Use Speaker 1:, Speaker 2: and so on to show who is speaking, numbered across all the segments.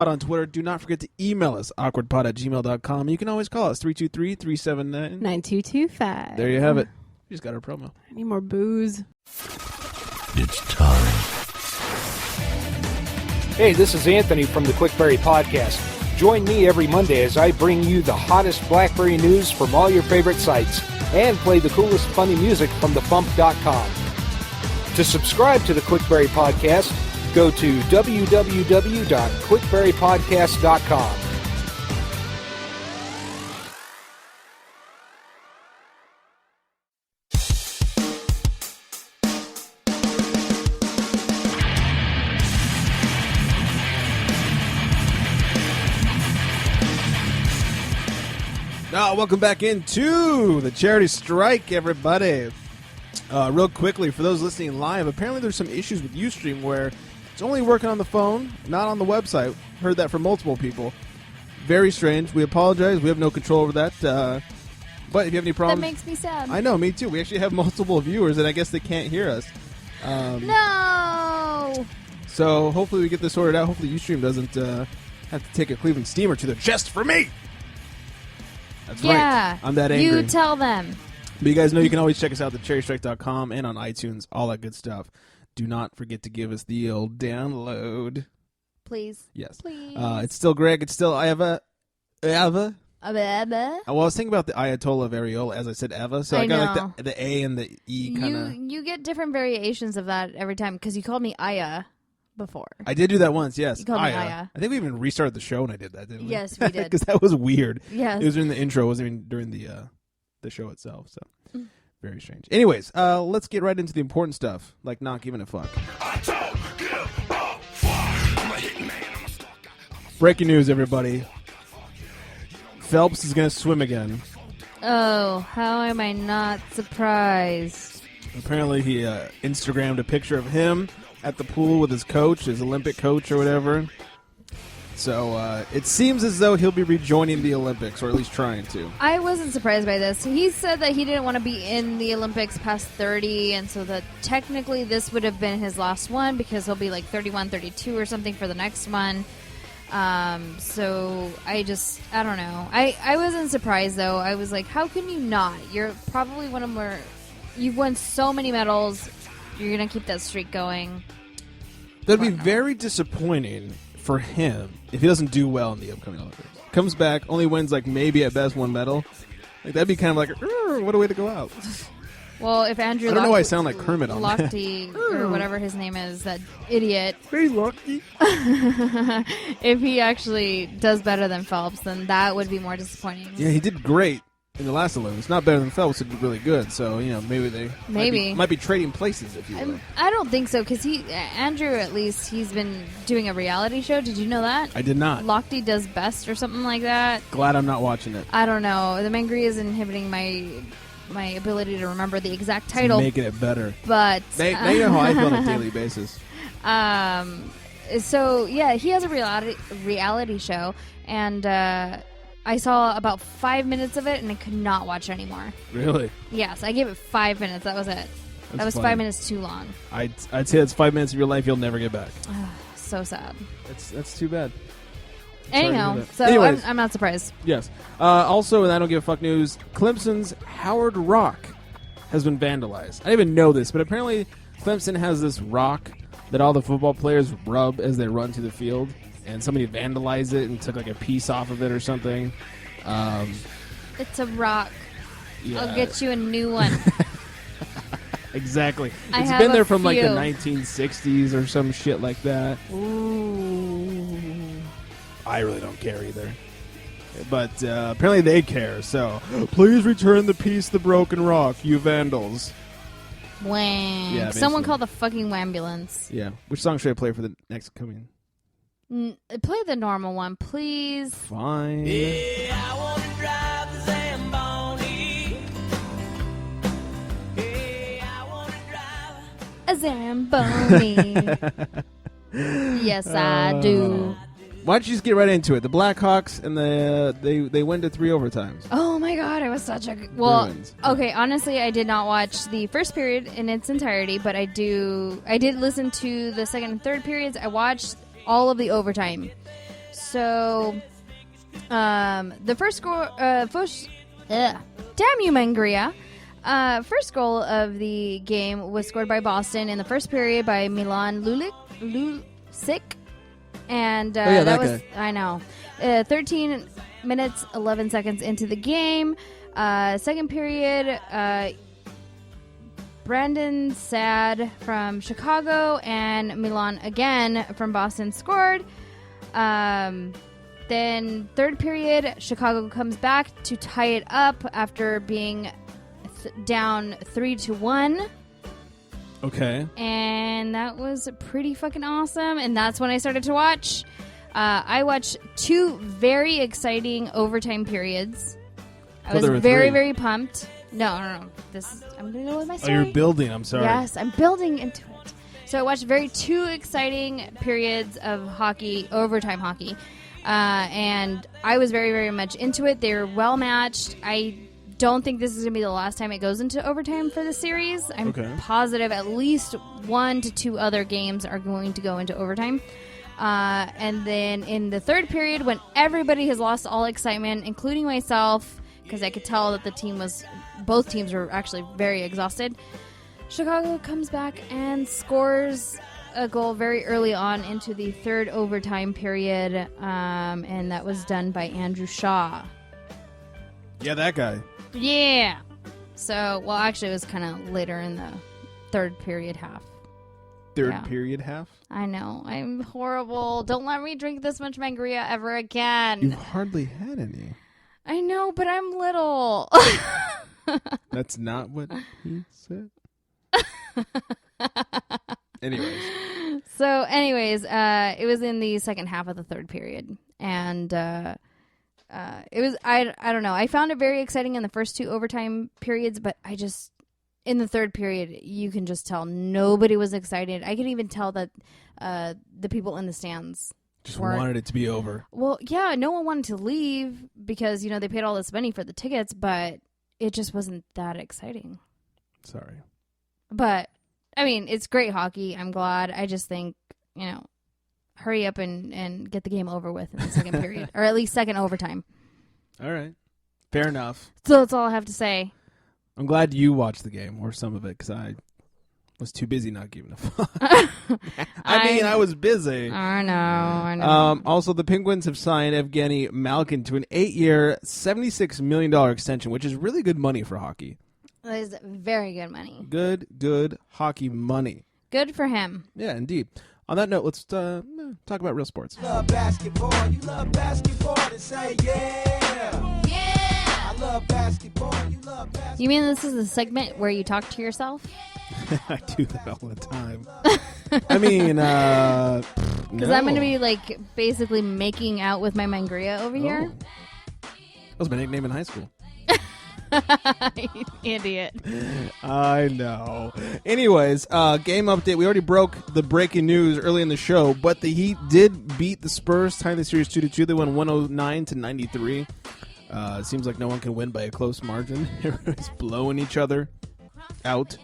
Speaker 1: on Twitter. Do not forget to email us, awkwardpod@gmail.com. You can always call us, 323-379-9225. There you have it. We just got our promo.
Speaker 2: I need more booze.
Speaker 3: It's time.
Speaker 4: Hey, this is Anthony from the Quickberry Podcast. Join me every Monday as I bring you the hottest BlackBerry news from all your favorite sites and play the coolest funny music from thefump.com. To subscribe to the Quickberry Podcast, go to www.quickberrypodcast.com.
Speaker 1: Welcome back into the charity strike, everybody. Real quickly, for those listening live, apparently there's some issues with Ustream where it's only working on the phone, not on the website. Heard that from multiple people. Very strange. We apologize. We have no control over that. But if you have any problems...
Speaker 2: That makes me sad.
Speaker 1: I know, me too. We actually have multiple viewers, and I guess they can't hear us.
Speaker 2: No!
Speaker 1: So hopefully we get this sorted out. Hopefully Ustream doesn't have to take a Cleveland Steamer to the chest for me. That's right. I'm that angry.
Speaker 2: You tell them.
Speaker 1: But you guys know you can always check us out at thecherrystrike.com and on iTunes, all that good stuff. Do not forget to give us the old download.
Speaker 2: Please.
Speaker 1: Yes.
Speaker 2: Please.
Speaker 1: It's still Greg. It's still Eva. Well, I was thinking about the Ayatollah of Areola as I said Eva, so I got like the A and the E kind of.
Speaker 2: You get different variations of that every time because you called me Aya before.
Speaker 1: I did do that once, yes.
Speaker 2: You called me Aya.
Speaker 1: I think we even restarted the show when I did that, didn't we?
Speaker 2: Yes, we did.
Speaker 1: Because that was weird.
Speaker 2: Yes.
Speaker 1: It was during the intro. It wasn't even during the show itself, so very strange. Anyways, let's get right into the important stuff, like not giving a fuck.
Speaker 3: I don't give a fuck. I'm a hitman. I'm a stalker.
Speaker 1: Breaking news, everybody. Phelps is going to swim again.
Speaker 2: Oh, how am I not surprised?
Speaker 1: Apparently, he Instagrammed a picture of him at the pool with his coach, his Olympic coach or whatever. So it seems as though he'll be rejoining the Olympics, or at least trying to.
Speaker 2: I wasn't surprised by this. He said that he didn't want to be in the Olympics past 30, and so that technically this would have been his last one because he'll be like 31, 32 or something for the next one. So I don't know. I wasn't surprised, though. I was like, how can you not? You're probably one of more... You've won so many medals. You're going to keep that streak going.
Speaker 1: That'd be very disappointing for him if he doesn't do well in the upcoming Olympics. Comes back, only wins like maybe at best one medal. Like that'd be kind of like, what a way to go out.
Speaker 2: Well, if Andrew...
Speaker 1: I don't know why I sound like Kermit on that.
Speaker 2: Lochte, or whatever his name is, that idiot.
Speaker 1: Hey, Lochte.
Speaker 2: If he actually does better than Phelps, then that would be more disappointing.
Speaker 1: Yeah, he did great in the last Olympics. Not better than Phelps, it did really good. So, you know, maybe they might be trading places, if you will.
Speaker 2: I don't think so, because Andrew, at least, he's been doing a reality show. Did you know that?
Speaker 1: I did not.
Speaker 2: Lochte Does Best or something like that.
Speaker 1: Glad I'm not watching it.
Speaker 2: I don't know. The Mangry is inhibiting my ability to remember the exact title.
Speaker 1: It's making it better.
Speaker 2: But
Speaker 1: now you know how I feel on a daily basis.
Speaker 2: So, yeah, he has a reality show, and I saw about 5 minutes of it, and I could not watch it anymore.
Speaker 1: Really?
Speaker 2: Yes, I gave it 5 minutes. That was it. That was
Speaker 1: funny.
Speaker 2: 5 minutes too long.
Speaker 1: I'd say that's 5 minutes of your life you'll never get back.
Speaker 2: So sad.
Speaker 1: That's too bad.
Speaker 2: Anyhow, so I'm not surprised.
Speaker 1: Yes. Also, in I Don't Give a Fuck news, Clemson's Howard Rock has been vandalized. I didn't even know this, but apparently Clemson has this rock that all the football players rub as they run to the field, and somebody vandalized it and took like a piece off of it or something.
Speaker 2: It's a rock.
Speaker 1: Yeah.
Speaker 2: I'll get you a new one.
Speaker 1: Exactly.
Speaker 2: I
Speaker 1: It's
Speaker 2: have
Speaker 1: been there
Speaker 2: a
Speaker 1: from like the
Speaker 2: few.
Speaker 1: 1960s or some shit like that.
Speaker 2: Ooh.
Speaker 1: I really don't care either. But apparently they care, so please return the piece, the broken rock, you vandals.
Speaker 2: Whang.
Speaker 1: Yeah,
Speaker 2: Someone
Speaker 1: basically.
Speaker 2: call the fucking ambulance.
Speaker 1: Yeah. Which song should I play for the next coming?
Speaker 2: Play the normal one, please.
Speaker 1: Fine.
Speaker 5: Yeah, I want to drive the Zamboni. Yeah, I want to drive
Speaker 2: A Zamboni. Yes, I do.
Speaker 1: Why don't you just get right into it? The Blackhawks and they went to 3 overtimes.
Speaker 2: Oh my god, it was such a
Speaker 1: Bruins.
Speaker 2: Okay, honestly, I did not watch the first period in its entirety, but I did listen to the second and third periods. I watched all of the overtime. So, the first score, damn you, Mangria. First goal of the game was scored by Boston in the first period by Milan Lucic. And
Speaker 1: that
Speaker 2: was,
Speaker 1: guy.
Speaker 2: I know, 13 minutes, 11 seconds into the game. Second period, Brandon Saad from Chicago and Milan again from Boston scored. Then third period, Chicago comes back to tie it up after being down 3-1.
Speaker 1: Okay.
Speaker 2: And that was pretty fucking awesome. And that's when I started to watch. I watched 2 very exciting overtime periods. I was very, very pumped. No. I'm going to go with my story.
Speaker 1: Oh, you're building. I'm sorry.
Speaker 2: Yes, I'm building into it. So I watched 2 exciting periods of hockey, overtime hockey. And I was very, very much into it. They were well matched. I don't think this is going to be the last time it goes into overtime for the series. I'm positive at least 1 to 2 other games are going to go into overtime. And then in the third period, when everybody has lost all excitement, including myself, because I could tell that both teams were actually very exhausted, Chicago comes back and scores a goal very early on into the third overtime period, and that was done by Andrew Shaw.
Speaker 1: Yeah, that guy.
Speaker 2: Yeah. So, well, actually, it was kind of later in the third period half.
Speaker 1: Third period half?
Speaker 2: I know. I'm horrible. Don't let me drink this much Mangria ever again.
Speaker 1: You've hardly had any.
Speaker 2: I know, but I'm little.
Speaker 1: That's not what he said. Anyways.
Speaker 2: So, it was in the second half of the third period. And it was, I don't know. I found it very exciting in the first 2 overtime periods, but in the third period, you can just tell nobody was excited. I could even tell that the people in the stands
Speaker 1: just wanted it to be over.
Speaker 2: Well, yeah, no one wanted to leave because, they paid all this money for the tickets, but it just wasn't that exciting.
Speaker 1: Sorry.
Speaker 2: But, I mean, it's great hockey. I'm glad. I just think, hurry up and get the game over with in the second period, or at least second overtime.
Speaker 1: All right. Fair enough.
Speaker 2: So that's all I have to say.
Speaker 1: I'm glad you watched the game, or some of it, because I was too busy not giving a fuck. I was busy.
Speaker 2: I know.
Speaker 1: Also, the Penguins have signed Evgeny Malkin to an 8-year, $76 million extension, which is really good money for hockey.
Speaker 2: That is very good money.
Speaker 1: Good hockey money.
Speaker 2: Good for him.
Speaker 1: Yeah, indeed. On that note, let's talk about real sports.
Speaker 5: Love basketball. You love basketball. Then say yeah. Yeah. I love basketball. You love basketball.
Speaker 2: You mean this is the segment where you talk to yourself?
Speaker 1: I do that all the time. I mean,
Speaker 2: because I'm going to be basically making out with my Mangria over here.
Speaker 1: That was my nickname in high school.
Speaker 2: You idiot.
Speaker 1: I know. Anyways, game update. We already broke the breaking news early in the show, but the Heat did beat the Spurs, tying the series 2-2. They won 109-93. It seems like no one can win by a close margin. Everybody's blowing each other out.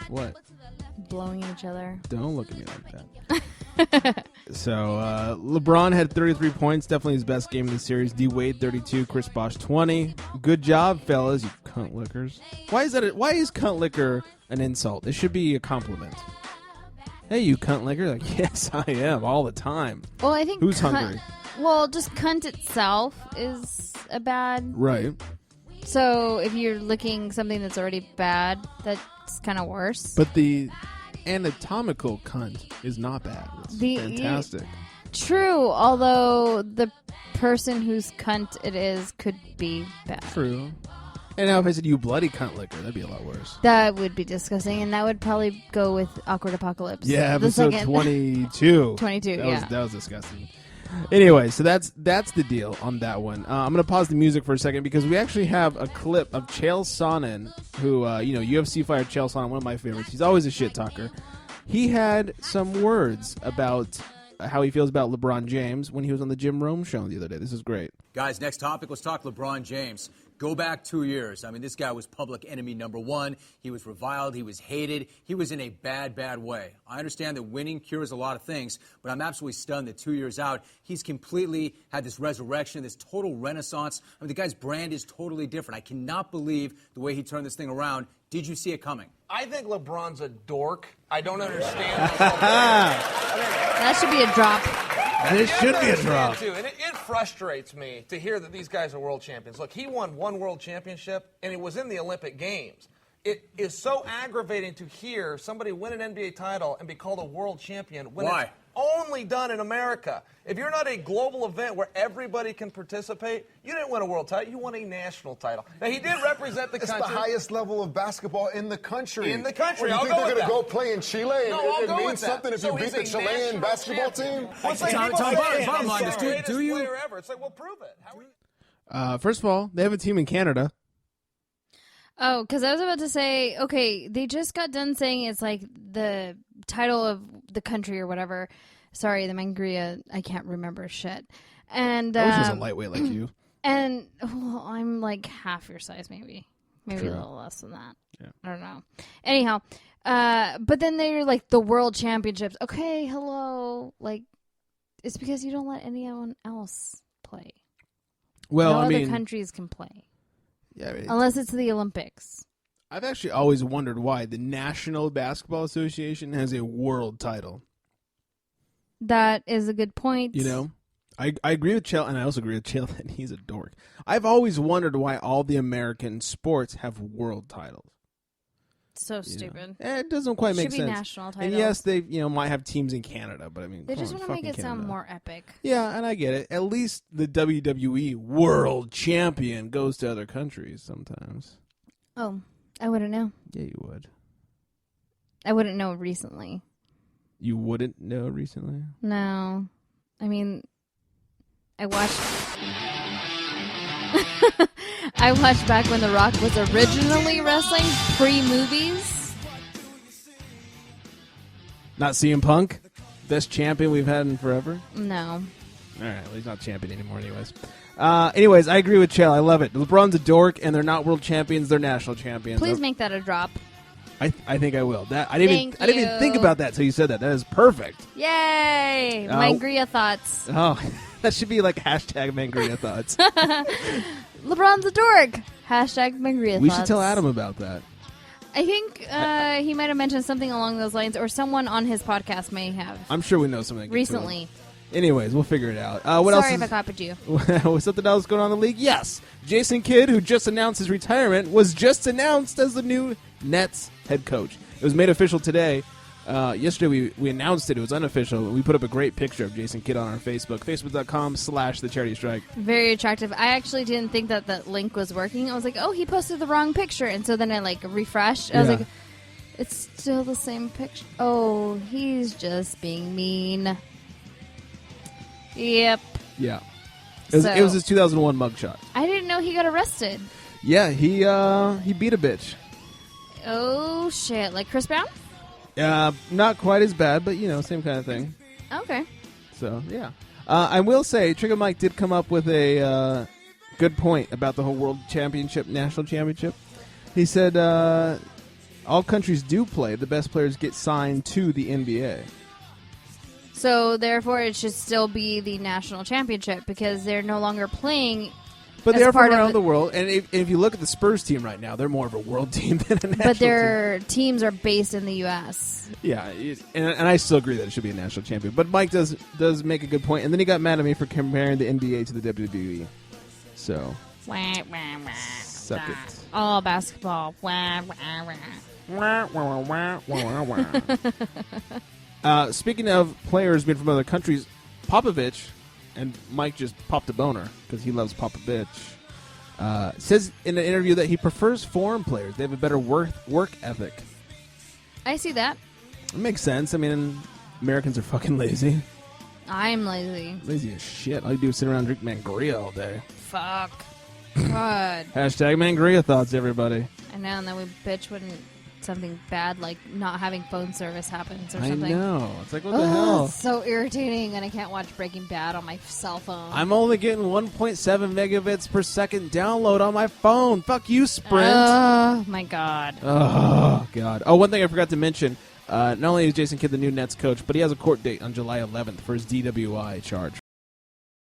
Speaker 1: What?
Speaker 2: Blowing each other.
Speaker 1: Don't look at me like that. So, LeBron had 33 points. Definitely his best game in the series. D. Wade, 32. Chris Bosh, 20. Good job, fellas, you cunt lickers. Why is cunt licker an insult? It should be a compliment. Hey, you cunt licker. Like, yes, I am, all the time.
Speaker 2: Well, I think
Speaker 1: Who's hungry?
Speaker 2: Well, just cunt itself is a bad.
Speaker 1: Right.
Speaker 2: So, if you're licking something that's already bad, that's kind of worse.
Speaker 1: But the anatomical cunt is not bad. It's fantastic.
Speaker 2: True, although the person whose cunt it is could be bad.
Speaker 1: True. And now if I said you bloody cunt licker, that'd be a lot worse.
Speaker 2: That would be disgusting, and that would probably go with Awkward Apocalypse.
Speaker 1: Yeah, episode 22.
Speaker 2: 22,
Speaker 1: that was disgusting. Anyway, so that's the deal on that one. I'm going to pause the music for a second because we actually have a clip of Chael Sonnen, who, UFC fighter Chael Sonnen, one of my favorites. He's always a shit talker. He had some words about how he feels about LeBron James when he was on the Jim Rome show the other day. This is great.
Speaker 6: Guys, next topic, let's talk LeBron James. Go back 2 years. I mean, this guy was public enemy number one. He was reviled. He was hated. He was in a bad, bad way. I understand that winning cures a lot of things, but I'm absolutely stunned that 2 years out, he's completely had this resurrection, this total renaissance. I mean, the guy's brand is totally different. I cannot believe the way he turned this thing around. Did you see it coming?
Speaker 7: I think LeBron's a dork. I don't understand.
Speaker 2: That should be a drop.
Speaker 1: And it should be a drop.
Speaker 7: Too, and it frustrates me to hear that these guys are world champions. Look, he won one world championship, and it was in the Olympic Games. It is so aggravating to hear somebody win an NBA title and be called a world champion when
Speaker 6: Why?
Speaker 7: it's only done in America. If you're not a global event where everybody can participate, you didn't win a world title. You won a national title. Now, he did represent the
Speaker 8: It's
Speaker 7: country.
Speaker 8: the highest level of basketball in the country.
Speaker 7: In the country.
Speaker 8: Well, you
Speaker 7: I'll
Speaker 8: think
Speaker 7: go
Speaker 8: they're
Speaker 7: with
Speaker 8: going to
Speaker 7: that.
Speaker 8: go play in Chile and
Speaker 7: No, I'll
Speaker 8: it
Speaker 7: go
Speaker 8: means
Speaker 7: with that.
Speaker 8: something if
Speaker 7: So
Speaker 8: you beat
Speaker 7: he's
Speaker 8: the
Speaker 7: a
Speaker 8: Chilean
Speaker 7: national
Speaker 8: basketball
Speaker 7: champion.
Speaker 8: team?
Speaker 7: Well, it's like
Speaker 6: Tom,
Speaker 7: people
Speaker 6: Tom,
Speaker 7: say
Speaker 6: bottom
Speaker 7: he's
Speaker 6: line,
Speaker 7: the
Speaker 6: do
Speaker 7: greatest
Speaker 6: you-
Speaker 7: player ever. It's like, well, prove it. How are you-
Speaker 1: First of all, they have a team in Canada.
Speaker 2: Oh, because I was about to say, okay, they just got done saying it's like the title of the country or whatever. Sorry, the Mangria, I can't remember shit. And
Speaker 1: I wish it was a lightweight like you.
Speaker 2: And well, I'm like half your size, maybe
Speaker 1: True.
Speaker 2: a little less than that.
Speaker 1: Yeah.
Speaker 2: I don't know. Anyhow, but then they're like the world championships. Okay, hello, like it's because you don't let anyone else play.
Speaker 1: Well,
Speaker 2: no
Speaker 1: I
Speaker 2: other
Speaker 1: mean,
Speaker 2: countries can play
Speaker 1: yeah, I mean,
Speaker 2: unless it's the Olympics.
Speaker 1: I've actually always wondered why the National Basketball Association has a world title.
Speaker 2: That is a good point.
Speaker 1: You know, I agree with Chell, and I also agree with Chell that he's a dork. I've always wondered why all the American sports have world titles.
Speaker 2: So stupid.
Speaker 1: It doesn't quite make
Speaker 2: Should be
Speaker 1: sense.
Speaker 2: national
Speaker 1: And
Speaker 2: titles.
Speaker 1: yes, they might have teams in Canada, but I mean,
Speaker 2: They
Speaker 1: come
Speaker 2: just
Speaker 1: on,
Speaker 2: want to make
Speaker 1: fucking
Speaker 2: it sound
Speaker 1: Canada.
Speaker 2: more epic.
Speaker 1: Yeah, and I get it. At least the WWE World Champion goes to other countries sometimes.
Speaker 2: Oh, I wouldn't know.
Speaker 1: Yeah, you would.
Speaker 2: I wouldn't know recently.
Speaker 1: You wouldn't know recently?
Speaker 2: No. I mean, I watched... I watched back when The Rock was originally wrestling, pre-movies.
Speaker 1: Not CM Punk? Best champion we've had in forever?
Speaker 2: No.
Speaker 1: All right, well, he's not champion anymore anyways. Anyways, I agree with Chell. I love it. LeBron's a dork, and they're not world champions. They're national champions.
Speaker 2: Please make that a drop.
Speaker 1: I think I will. I didn't even
Speaker 2: you.
Speaker 1: think about that until you said that. That is perfect.
Speaker 2: Yay! Mangria thoughts.
Speaker 1: Oh, that should be like hashtag Mangria thoughts.
Speaker 2: LeBron's a dork. Hashtag Mangria
Speaker 1: We
Speaker 2: thoughts.
Speaker 1: should tell Adam about that.
Speaker 2: I think he might have mentioned something along those lines, or someone on his podcast may have.
Speaker 1: I'm sure we know something.
Speaker 2: Recently.
Speaker 1: Anyways, we'll figure it out. What
Speaker 2: Sorry
Speaker 1: else?
Speaker 2: if I copied you.
Speaker 1: Was something else going on in the league? Yes. Jason Kidd, who just announced his retirement, was just announced as the new Nets head coach. It was made official today. Yesterday we announced it. It was unofficial. We put up a great picture of Jason Kidd on our Facebook. Facebook.com/The Charity Strike.
Speaker 2: Very attractive. I actually didn't think that link was working. I was like, oh, he posted the wrong picture. And so then I refreshed. I was like, it's still the same picture. Oh, he's just being mean. Yep.
Speaker 1: Yeah. It was his 2001 mugshot.
Speaker 2: I didn't know he got arrested.
Speaker 1: Yeah, he beat a bitch.
Speaker 2: Oh, shit. Like Chris Brown?
Speaker 1: Not quite as bad, but, same kind of thing.
Speaker 2: Okay.
Speaker 1: So, yeah. I will say, Trigger Mike did come up with a good point about the whole World Championship, National Championship. He said all countries do play. The best players get signed to the NBA.
Speaker 2: So, therefore, it should still be the national championship because they're no longer playing.
Speaker 1: But
Speaker 2: as
Speaker 1: they're
Speaker 2: part
Speaker 1: from
Speaker 2: of
Speaker 1: around the world. And if you look at the Spurs team right now, they're more of a world team than a national
Speaker 2: But their teams are based in the U.S.
Speaker 1: team. Yeah, and I still agree that it should be a national champion. But Mike does make a good point. And then he got mad at me for comparing the NBA to the WWE. So,
Speaker 2: Wah, wah, wah.
Speaker 1: suck it.
Speaker 2: All basketball. Wah, wah, wah.
Speaker 1: Speaking of players being from other countries, Popovich, and Mike just popped a boner because he loves Popovich, says in an interview that he prefers foreign players. They have a better work ethic.
Speaker 2: I see that.
Speaker 1: It makes sense. I mean, Americans are fucking lazy.
Speaker 2: I'm lazy.
Speaker 1: Lazy as shit. All you do is sit around and drink Mangria all day.
Speaker 2: Fuck. God.
Speaker 1: Hashtag Mangria thoughts, everybody.
Speaker 2: I know, and then we bitch when something bad, like not having phone service happens or
Speaker 1: I
Speaker 2: something.
Speaker 1: know. It's like, what the hell?
Speaker 2: It's so irritating, and I can't watch Breaking Bad on my cell phone.
Speaker 1: I'm only getting 1.7 megabits per second download on my phone. Fuck you, Sprint.
Speaker 2: Oh, my God.
Speaker 1: Oh, God. Oh, one thing I forgot to mention. Not only is Jason Kidd the new Nets coach, but he has a court date on July 11th for his DWI charge.